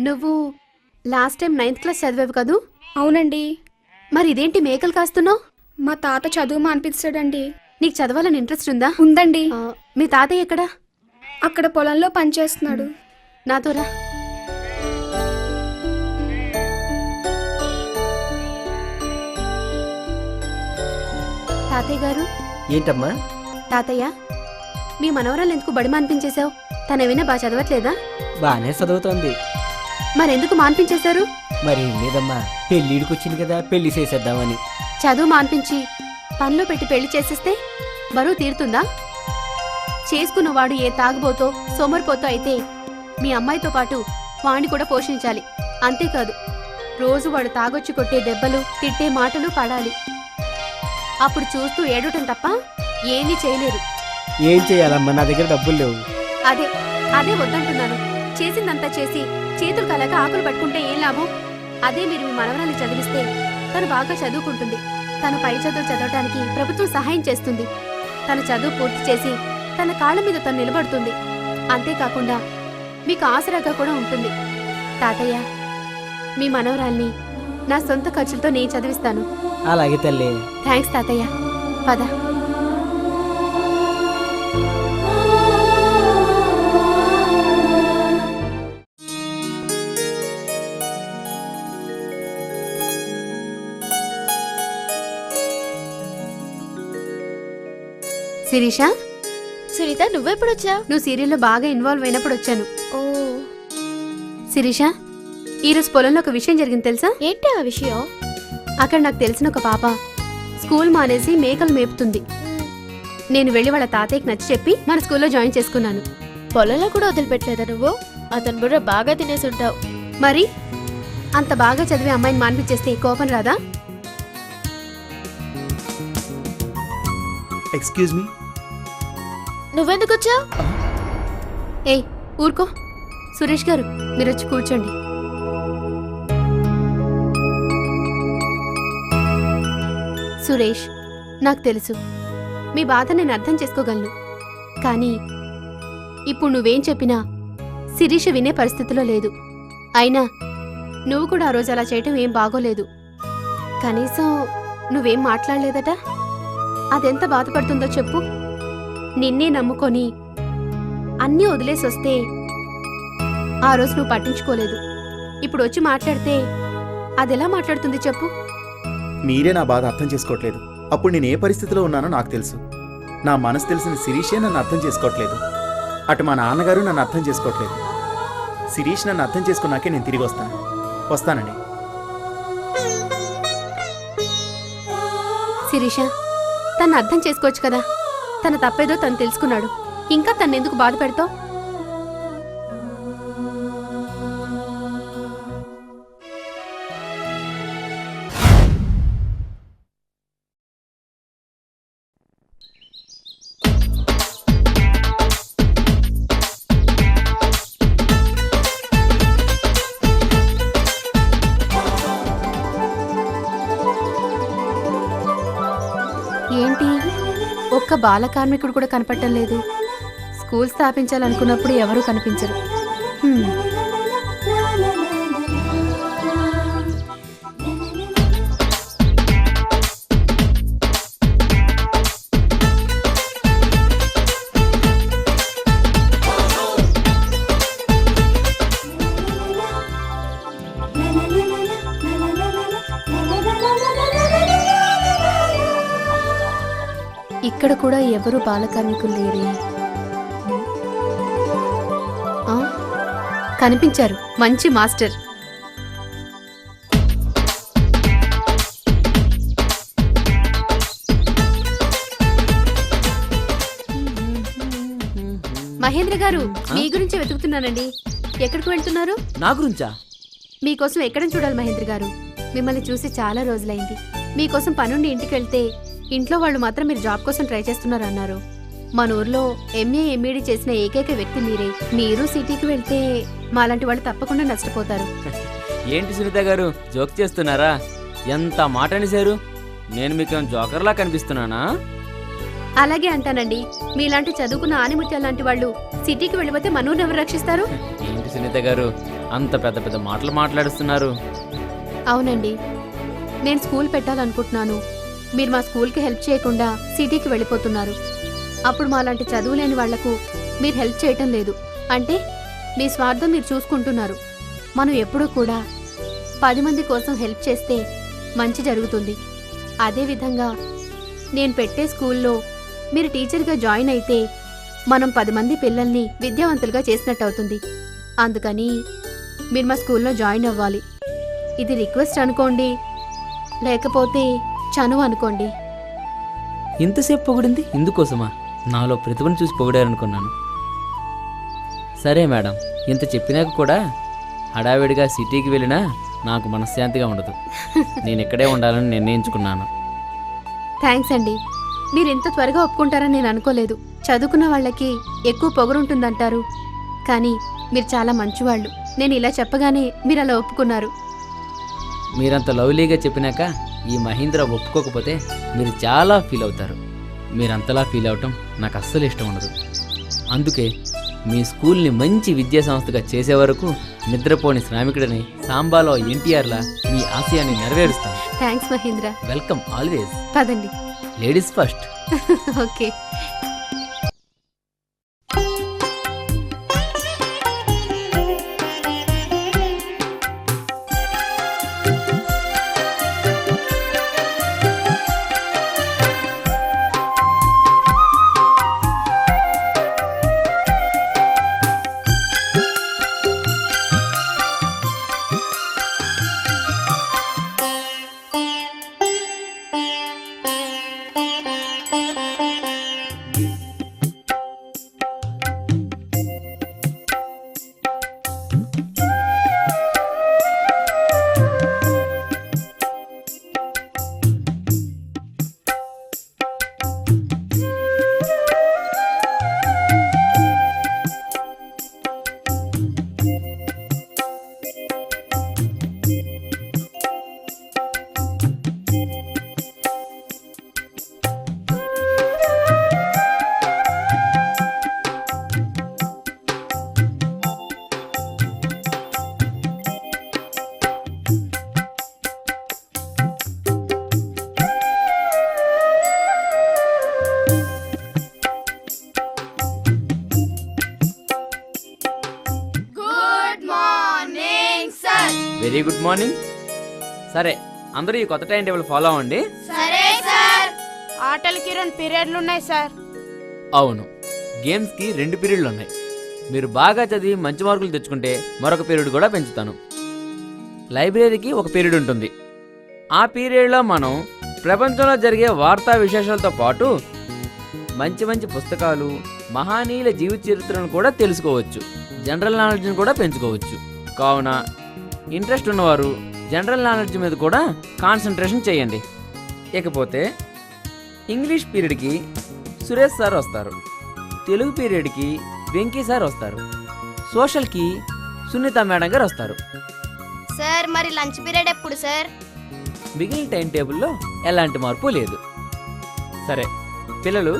నువ్వు last time 9th class చదివావు కదూ? అవునండి. మరి ఇదేంటి మేకలు కాస్తున్నావు? మా తాత చదువు మానిపిస్తాడండి. నీకు చదవాలని ఇంట్రెస్ట్ ఉందా? ఉందండి. మీ తాతయ్య ఎక్కడా? అక్కడ పొలంలో పనిచేస్తున్నాడు. నాతో రా. తాతయ్య గారు. ఏంటమ్మా? తాతయ్య, మీ మనవరాలు ఎందుకు బడి మాన్పించేశావు? తనేమైనా బాగా చదవట్లేదా? బానే చదువుతోంది. మరెందుకు మాన్పించేశారు? మరి లేదమ్మా, పెళ్ళిడికొచ్చింది కదా, పెళ్లి చేసేద్దామని. చదువు మాన్పించి పనిలో పెట్టి పెళ్లి చేసేస్తే బరువు తీరుతుందా? చేసుకున్నవాడు ఏ తాగుబోతో సోమరిపోతో అయితే మీ అమ్మాయితో పాటు వాణ్ణి కూడా పోషించాలి. అంతేకాదు, రోజు వాడు తాగొచ్చి కొట్టే దెబ్బలు, తిట్టే మాటలు పడాలి. అప్పుడు చూస్తూ ఏడటం తప్ప ఏమీ చేయలేరు. ఏం చేయాలమ్మా, నా దగ్గర డబ్బులు లేవు. అదే అదే వద్దంటున్నాను. చేసిందంతా చేసి చేతులు కలక ఆకులు పట్టుకుంటే ఏం లాభం? అదే మీరు మీ మనవరాన్ని చదివిస్తే తను బాగా చదువుకుంటుంది. తను పై చదువు చదవటానికి ప్రభుత్వం సహాయం చేస్తుంది. తన చదువు పూర్తి చేసి తన కాళ్ళ మీద తను నిలబడుతుంది. అంతేకాకుండా మీకు ఆసరాగా కూడా ఉంటుంది. తాతయ్య, మీ మనవరాల్ని నా సొంత ఖర్చులతో నేను చదివిస్తాను. అలాగే తల్లి. థ్యాంక్స్ తాతయ్య. పద. శిరీష. సునీత, నువ్వెప్పుడొచ్చావు? నువ్వు సీరియల్లో బాగా ఇన్వాల్వ్ అయినప్పుడు వచ్చాను. ఓ శిరీష, ఈరోజు పొలంలో ఒక విషయం జరిగింది తెలుసా? ఏంటి ఆ విషయం? అక్కడ నాకు తెలిసిన ఒక పాప స్కూల్ మానేసి మేకలు మేపుతుంది. నేను వెళ్ళి వాళ్ళ తాతయ్యకి నచ్చి చెప్పి మన స్కూల్లో జాయిన్ చేసుకున్నాను. పొలంలో కూడా వదిలిపెట్టలేదా నువ్వు? అతను బుర్ర బాగా తినేసి ఉంటావు. మరి అంత బాగా చదివే అమ్మాయిని మాన్పించేస్తే కోపం రాదా? Excuse me. నువ్వెందుకు వచ్చావు? ఏయ్ ఊరుకో. సురేష్ గారు, మీరు వచ్చి కూర్చోండి. సురేష్, నాకు తెలుసు మీ బాధ నేను అర్థం చేసుకోగలను. కానీ ఇప్పుడు నువ్వేం చెప్పినా శిరీష వినే పరిస్థితిలో లేదు. అయినా నువ్వు కూడా ఆ రోజు అలా చేయటం ఏం బాగోలేదు. కనీసం నువ్వేం మాట్లాడలేదట. అదెంత బాధపడుతుందో చెప్పు. నిన్నే నమ్ముకొని అన్నీ వదిలేసి వస్తే ఆ రోజు నువ్వు పట్టించుకోలేదు. ఇప్పుడు వచ్చి మాట్లాడితే అదెలా మాట్లాడుతుంది చెప్పు? మీరే నా బాధ అర్థం చేసుకోవట్లేదు. అప్పుడు నేను ఏ పరిస్థితిలో ఉన్నానో నాకు తెలుసు. నా మనసు తెలిసిన శిరీషే నన్ను అర్థం చేసుకోవట్లేదు. అటు మా నాన్నగారు నన్ను అర్థం చేసుకోవట్లేదు. శిరీష్ నన్ను అర్థం చేసుకున్నాకే నేను తిరిగి వస్తానండి. శిరీష, తను అర్థం చేసుకోవచ్చు కదా. తన తప్పేదో తను తెలుసుకున్నాడు. ఇంకా తన్నెందుకు బాధ పెడతావు? ఏంటి, ఒక్క బాల కార్మికుడు కూడా కనపడటం లేదు. స్కూల్ స్థాపించాలనుకున్నప్పుడు ఎవరూ కనిపించరు. ఇక్కడ కూడా ఎవరు బాలకార్మికులు లేరే. కనిపించారు, మంచి మాస్టర్. మహేంద్ర గారు, మీ గురించి వెతుకుతున్నానండి. ఎక్కడికి వెళ్తున్నారు? నా గురించా? మీకోసం ఎక్కడని చూడాలి మహేంద్ర గారు. మిమ్మల్ని చూసి చాలా రోజులైంది. మీకోసం పనుండి ఇంటికి వెళ్తే ఇంట్లో వాళ్ళు మాత్రం మీరు జాబ్ కోసం ట్రై చేస్తున్నారు అన్నారు. మన ఊర్లో ఎంఏ ఎంఈడి చేసిన ఏకైక వ్యక్తి మీరే. మీరు సిటీకి వెళ్తే మాలాంటి వాళ్ళు తప్పకుండా నష్టపోతారు. ఏంటి సునీత గారు, జోక్ చేస్తున్నారా? ఎంత మాట అనేశారు. నేను మీకు జోకర్లా కనిపిస్తున్నానా? అలాగే అంటానండి. మీలాంటి చదువుకున్న ఆనిముత్యాల లాంటి వాళ్ళు సిటీకి వెళ్ళిపోతే మనూరు ఎవరు రక్షిస్తారు? ఏంటి సునీత గారు, అంత పెద్ద పెద్ద మాటలు మాట్లాడుస్తున్నారు. అవునండి, నేను స్కూల్ పెట్టాలనుకుంటున్నాను. మీరు మా స్కూల్కి హెల్ప్ చేయకుండా సిటీకి వెళ్ళిపోతున్నారు. అప్పుడు మాలాంటి చదువులేని వాళ్లకు మీరు హెల్ప్ చేయటం లేదు. అంటే మీ స్వార్థం మీరు చూసుకుంటున్నారు. మనం ఎప్పుడూ కూడా 10 మంది కోసం హెల్ప్ చేస్తే మంచి జరుగుతుంది. అదేవిధంగా నేను పెట్టే స్కూల్లో మీరు టీచర్గా జాయిన్ అయితే మనం 10 మంది పిల్లల్ని విద్యావంతులుగా చేసినట్టు అవుతుంది. అందుకని మీరు మా స్కూల్లో జాయిన్ అవ్వాలి. ఇది రిక్వెస్ట్ అనుకోండి, లేకపోతే చనువు అనుకోండి. ఇంతసేపు పొగిడింది ఇందుకోసమా? నాలో ప్రతిభను చూసి పొగిడారనుకున్నాను. సరే మేడం, ఇంత చెప్పినాక కూడా హడావిడిగా సిటీకి వెళ్ళినా నాకు మనశ్శాంతిగా ఉండదు. నేను ఇక్కడే ఉండాలని నిర్ణయించుకున్నాను. థ్యాంక్స్ అండి. మీరు ఇంత త్వరగా ఒప్పుకుంటారని నేను అనుకోలేదు. చదువుకున్న వాళ్ళకి ఎక్కువ పొగరుంటుందంటారు, కానీ మీరు చాలా మంచివాళ్ళు. నేను ఇలా చెప్పగానే మీరు అలా ఒప్పుకున్నారు. మీరంత లవ్లీగా చెప్పినాక ఈ మహీంద్ర ఒప్పుకోకపోతే మీరు చాలా ఫీల్ అవుతారు. మీరంతలా ఫీల్ అవటం నాకు అస్సలు ఇష్టం ఉండదు. అందుకే మీ స్కూల్ని మంచి విద్యా సంస్థగా చేసే వరకు నిద్రపోని శ్రామికుడిని సాంబాలో ఎన్టీఆర్లా మీ ఆశయాన్ని నెరవేరుస్తాను. థ్యాంక్స్ మహేంద్ర. Welcome always. పదండి. Ladies first. Okay. Very good morning. సరే, అందరూ ఈ కొత్త టైం టేబుల్ ఫాలో అవ్వండి. ఆటలకి 2 పీరియడ్లు ఉన్నాయి సార్. అవును, గేమ్స్కి 2 పీరియడ్లు ఉన్నాయి. మీరు బాగా చదివి మంచి మార్కులు తెచ్చుకుంటే మరొక పీరియడ్ కూడా పెంచుతాను. లైబ్రరీకి ఒక పీరియడ్ ఉంటుంది. ఆ పీరియడ్లో మనం ప్రపంచంలో జరిగే వార్తా విశేషాలతో పాటు మంచి మంచి పుస్తకాలు, మహానీయుల జీవిత చరిత్రను కూడా తెలుసుకోవచ్చు. జనరల్ నాలెడ్జ్ని కూడా పెంచుకోవచ్చు. కావున ఇంట్రెస్ట్ ఉన్నవారు జనరల్ నాలెడ్జ్ మీద కూడా కాన్సన్ట్రేషన్ చేయండి. ఇకపోతే ఇంగ్లీష్ పీరియడ్కి సురేష్ సార్ వస్తారు. తెలుగు పీరియడ్కి వెంకీ సార్ వస్తారు. సోషల్కి సునీత మేడం గారు వస్తారు. సార్ మరి లంచ్ పీరియడ్ ఎప్పుడు సార్? మిగిలిన టైం టేబుల్లో ఎలాంటి మార్పు లేదు. సరే పిల్లలు,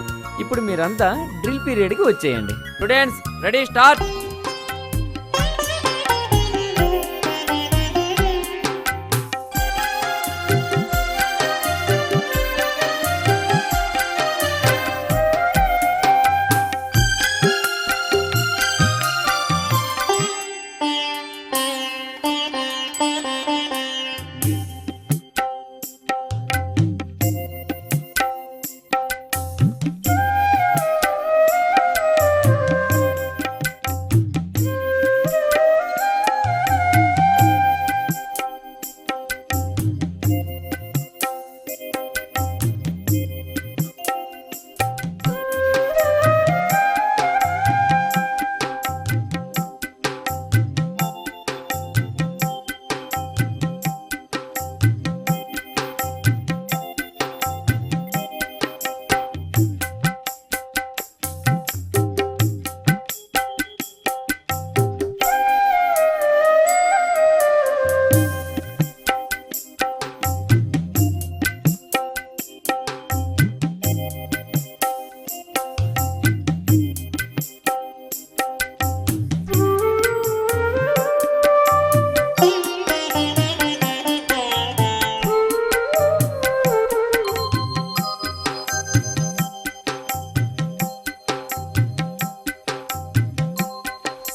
ఇప్పుడు మీరంతా డ్రిల్ పీరియడ్కి వచ్చేయండి. Students ready, start.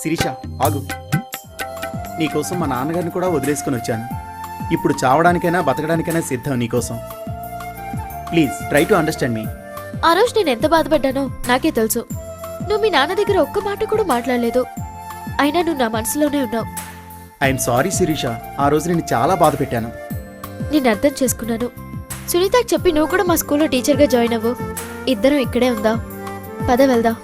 శిరీష ఆగు. నీకోసం మా నాన్నగారిని కూడా వదిలేసుకుని వచ్చాను. ఇప్పుడు చావడానికైనా బతకడానికైనా సిద్ధం నీకోసం. ప్లీజ్ ట్రై టు అండర్స్టాండ్ మీ. ఆ రోజు నేను ఎంత బాధపడ్డానో నాకే తెలుసు. నువ్వు మీ నాన్న దగ్గర ఒక్క మాట కూడా మాట్లాడలేదు. అయినా నువ్వు నా మనసులోనే ఉన్నావు. ఐఎమ్ సారీ శిరీష, ఆ రోజు నేను చాలా బాధ పెట్టాను. నేను అర్థం చేసుకున్నాను. సునీతకి చెప్పి నువ్వు కూడా మా స్కూల్లో టీచర్గా జాయిన్ అవ్వు. ఇద్దరం ఇక్కడే ఉందాం. పద వెళ్దాం.